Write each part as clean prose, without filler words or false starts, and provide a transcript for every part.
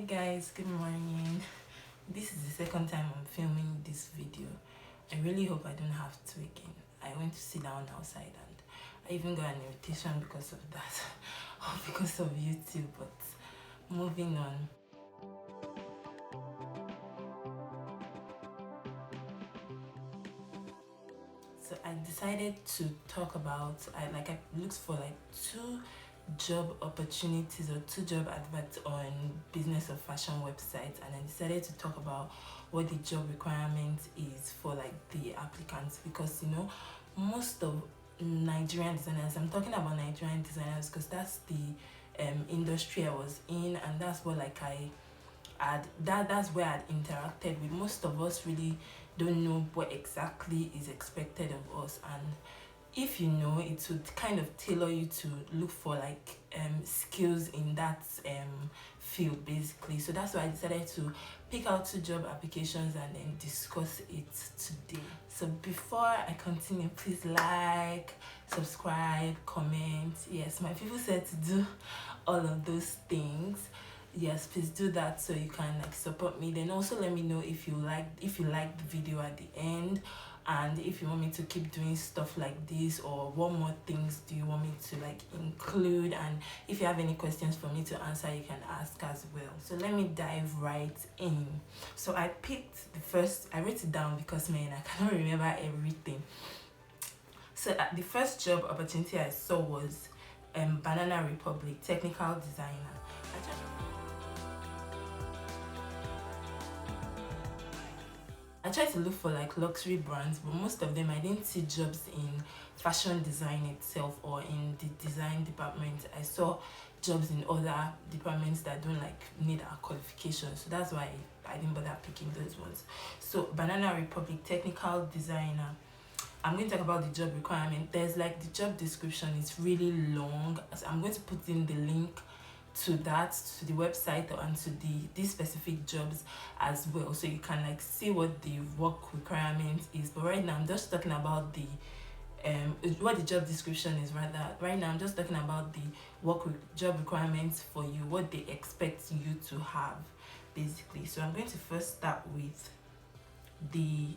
Guys, good morning. This is the second time I'm filming this video. I really hope I don't have to again. I went to sit down outside and I even got an invitation because of that or because of YouTube, but moving on. So I decided to talk about I looked for like two job opportunities or two job adverts on business or fashion websites, and I decided to talk about what the job requirement is for like the applicants, because most of Nigerian designers, I'm talking about Nigerian designers because that's the industry I was in, and that's what that's where I'd interacted with. Most of us really don't know what exactly is expected of us, and if you know, it would kind of tailor you to look for like skills in that field basically. So that's why I decided to pick out two job applications and then discuss it today. So before I continue, please like, subscribe, comment. Yes, my people said to do all of those things. Yes, please do that so you can like support me. Then also let me know if you like the video at the end, and if you want me to keep doing stuff like this, or what more things do you want me to like include, and if you have any questions for me to answer, you can ask as well. So let me dive right in. So I picked the first, I wrote it down because man, I cannot remember everything. So the first job opportunity I saw was Banana Republic technical designer. I tried to look for like luxury brands, but most of them I didn't see jobs in fashion design itself or in the design department. I saw jobs in other departments that don't like need our qualifications, so that's why I didn't bother picking those ones. So Banana Republic technical designer, I'm going to talk about the job requirement. There's like the job description is really long, so I'm going to put in the link to that, to the website and to these specific jobs as well, so you can like see what the work requirement is. But right now I'm just talking about the what the job description is. Rather, right now I'm just talking about the job requirements for you, what they expect you to have basically. So I'm going to first start with the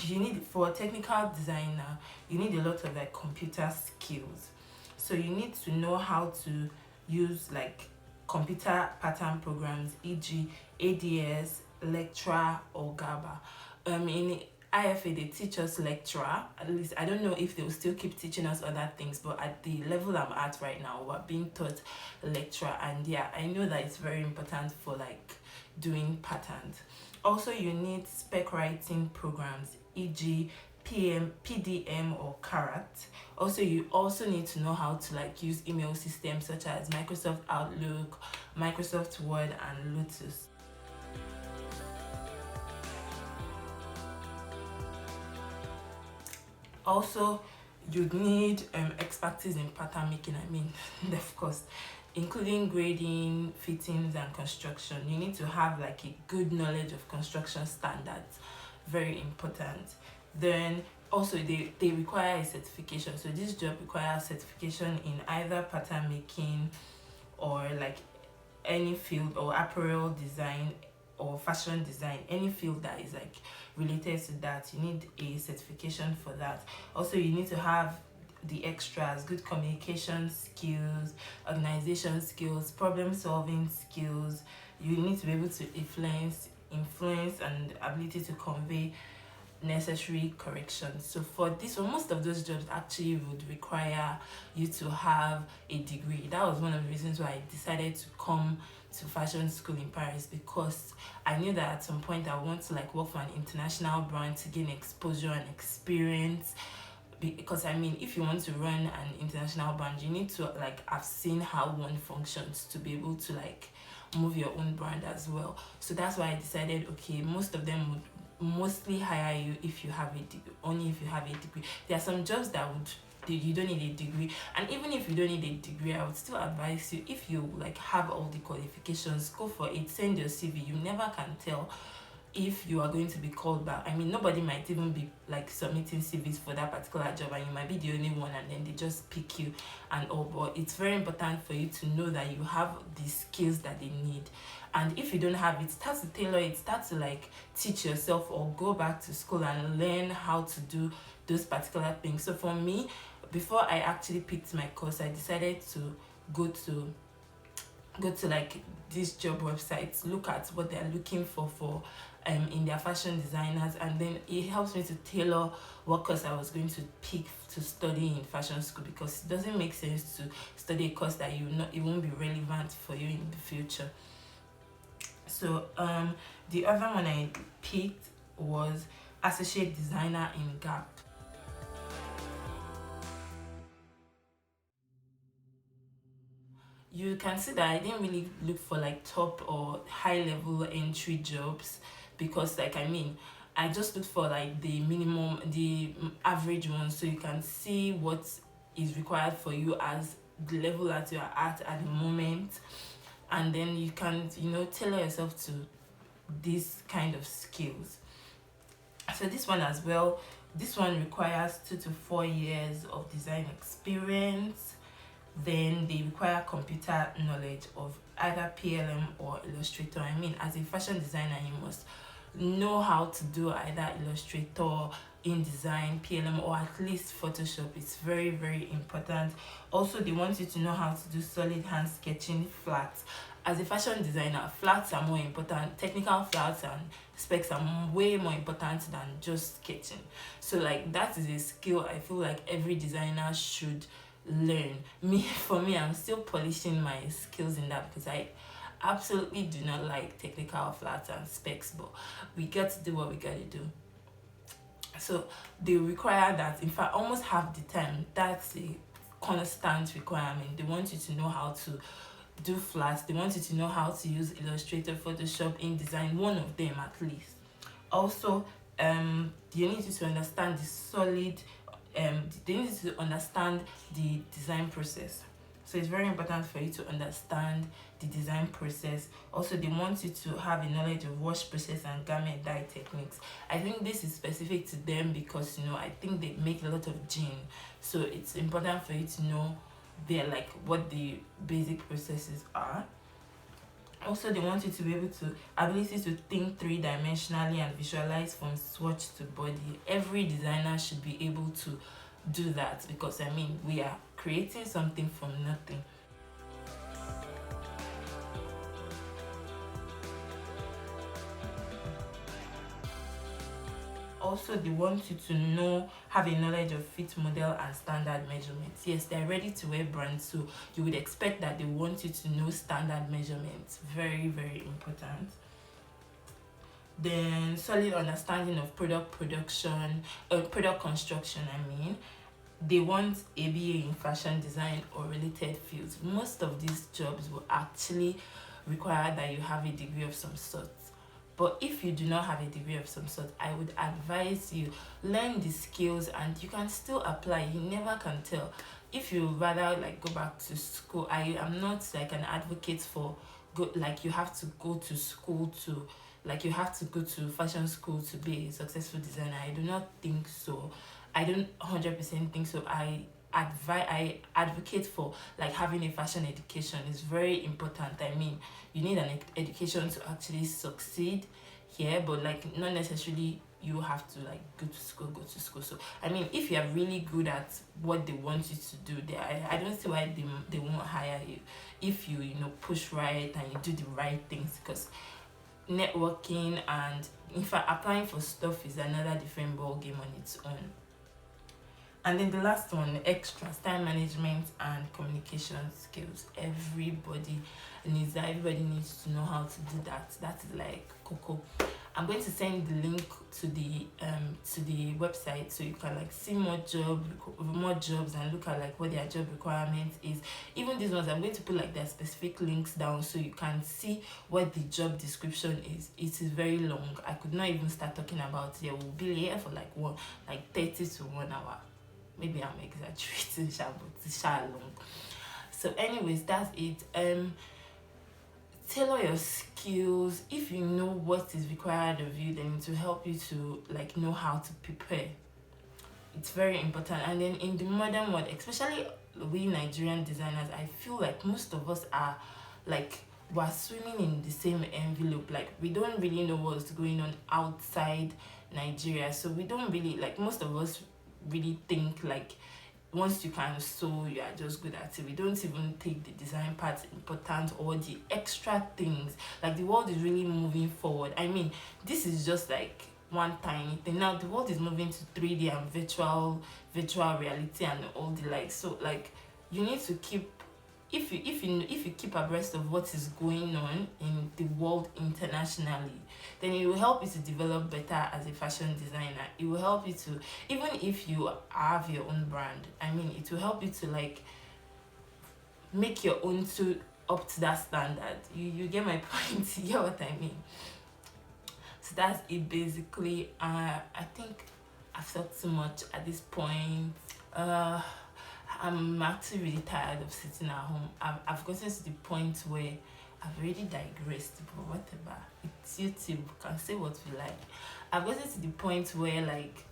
you need, for a technical designer, you need a lot of like computer skills. So you need to know how to use like computer pattern programs, e.g. ADS, Lectra or GABA. In IFA they teach us Lectra. At least I don't know if they will still keep teaching us other things, but at the level I'm at right now, we're being taught Lectra, and yeah, I know that it's very important for like doing patterns. Also, you need spec writing programs, e.g. PDM or Carrot. Also, you also need to know how to like use email systems such as Microsoft Outlook, Microsoft Word and Lotus. Also, you need expertise in pattern making, of course, including grading, fittings and construction. You need to have like a good knowledge of construction standards, very important. Then also they require a certification, so this job requires certification in either pattern making or like any field, or apparel design or fashion design, any field that is like related to that. You need a certification for that. Also, you need to have the extras: good communication skills, organization skills, problem solving skills. You need to be able to influence and ability to convey necessary corrections. So for this one, most of those jobs actually would require you to have a degree. That was one of the reasons why I decided to come to fashion school in Paris, because I knew that at some point I want to like work for an international brand to gain exposure and experience. Because if you want to run an international brand, you need to like have seen how one functions to be able to like move your own brand as well. So that's why I decided, okay, most of them would mostly hire you if you have a degree, only if you have a degree. There are some jobs that you don't need a degree, and even if you don't need a degree, I would still advise you, if you like have all the qualifications, go for it, send your CV. You never can tell if you are going to be called back. I mean, nobody might even be like submitting CVs for that particular job, and you might be the only one, and then they just pick you and all. But it's very important for you to know that you have the skills that they need. And if you don't have it, start to tailor it, start to like teach yourself, or go back to school and learn how to do those particular things. So for me, before I actually picked my course, I decided to go to like these job websites, look at what they're looking for in their fashion designers, and then it helps me to tailor what course I was going to pick to study in fashion school, because it doesn't make sense to study a course that it won't be relevant for you in the future. So the other one I picked was associate designer in Gap. You can see that I didn't really look for like top or high level entry jobs, because like I mean, I just looked for like the minimum, the average ones, so you can see what is required for you as the level that you are at the moment, and then you can tailor yourself to these kind of skills. So this one as well, this one requires 2 to 4 years of design experience. Then they require computer knowledge of either PLM or Illustrator. I mean, as a fashion designer, you must know how to do either Illustrator, InDesign, PLM, or at least Photoshop. It's very, very important. Also, they want you to know how to do solid hand sketching, flats. As a fashion designer, flats are more important. Technical flats and specs are way more important than just sketching. So like that is a skill I feel like every designer should learn. For me, I'm still polishing my skills in that, because I absolutely do not like technical flats and specs, but we got to do what we got to do. So they require that, in fact, almost half the time. That's a constant requirement. They want you to know how to do flats, they want you to know how to use Illustrator, Photoshop, InDesign, one of them at least. Also, you need to understand the solid, they need to understand the design process. So it's very important for you to understand the design process. Also, they want you to have a knowledge of wash process and garment dye techniques. I think this is specific to them because I think they make a lot of jean, so it's important for you to know like what the basic processes are. Also, they want you to be ability to think three-dimensionally and visualize from swatch to body. Every designer should be able to do that, because I mean, we are creating something from nothing. Also, they want you to have a knowledge of fit model and standard measurements. Yes, they're ready to wear brands, so you would expect that they want you to know standard measurements. Very, very important. Then solid understanding of product construction. I mean, they want ABA in fashion design or related fields. Most of these jobs will actually require that you have a degree of some sort. But if you do not have a degree of some sort, I would advise you learn the skills, and you can still apply. You never can tell. If you rather like go back to school, I am not like an advocate for you have to go to school to you have to go to fashion school to be a successful designer. I do not think so. I don't 100% think so. I advocate for like having a fashion education. Is very important. I mean, you need an education to actually succeed here, but like not necessarily you have to like go to school. So I mean, if you are really good at what they want you to do, I don't see why they won't hire you if you push right and you do the right things, because networking and in fact applying for stuff is another different ball game on its own. And then the last one, extras, time management and communication skills. Everybody needs that. Everybody needs to know how to do that. That is like cocoa. I'm going to send the link to the website, so you can like see more jobs and look at like what their job requirement is. Even these ones, I'm going to put like their specific links down so you can see what the job description is. It is very long. I could not even start talking about it. We'll be here for like 30 to 1 hour. Maybe I'm exaggerating, but it's long. So anyways, that's it. tailor your skills. If you know what is required of you, then it will help you to like know how to prepare. It's very important. And then in the modern world, especially we Nigerian designers, I feel like most of us are like we're swimming in the same envelope. Like we don't really know what's going on outside Nigeria, so we don't really like, most of us really think like once you can sew, you are just good at it. We don't even take the design part important, or the extra things. Like the world is really moving forward. I mean, this is just like one tiny thing. Now the world is moving to 3D and virtual reality and all the likes. So like you need to keep, if you keep abreast of what is going on in the world internationally, then it will help you to develop better as a fashion designer. It will help you to, even if you have your own brand, I mean, it will help you to like make your own to up to that standard. You get my point. You get what I mean? So that's it basically. I think I've said too much at this point. I'm actually really tired of sitting at home. I've gotten to the point where I've already digressed, but whatever. It's YouTube. We can say what we like. I've gotten to the point where like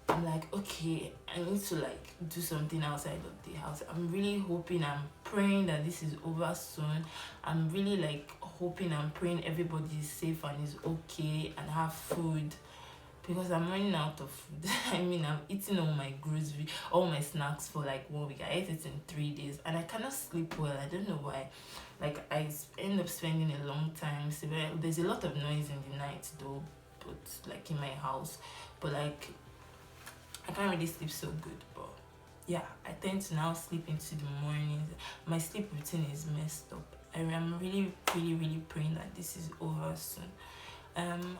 I'm like, okay, I need to like do something outside of the house. I'm really hoping, I'm praying that this is over soon. I'm really like hoping and praying everybody is safe and is okay and have food, because I'm running out of food. I mean, I'm eating all my snacks for like 1 week. I ate it in 3 days and I cannot sleep well. I don't know why. Like I end up spending a long time. So there's a lot of noise in the night though, but like in my house. But like I can't really sleep so good. But yeah, I tend to now sleep into the mornings. My sleep routine is messed up. I'm really, really, really praying that this is over soon.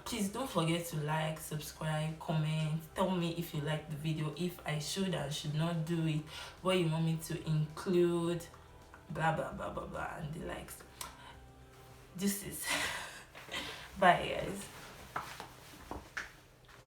Please don't forget to like, subscribe, comment, tell me if you like the video, if I should and should not do it, what you want me to include, blah blah blah blah blah and the likes. This is bye guys.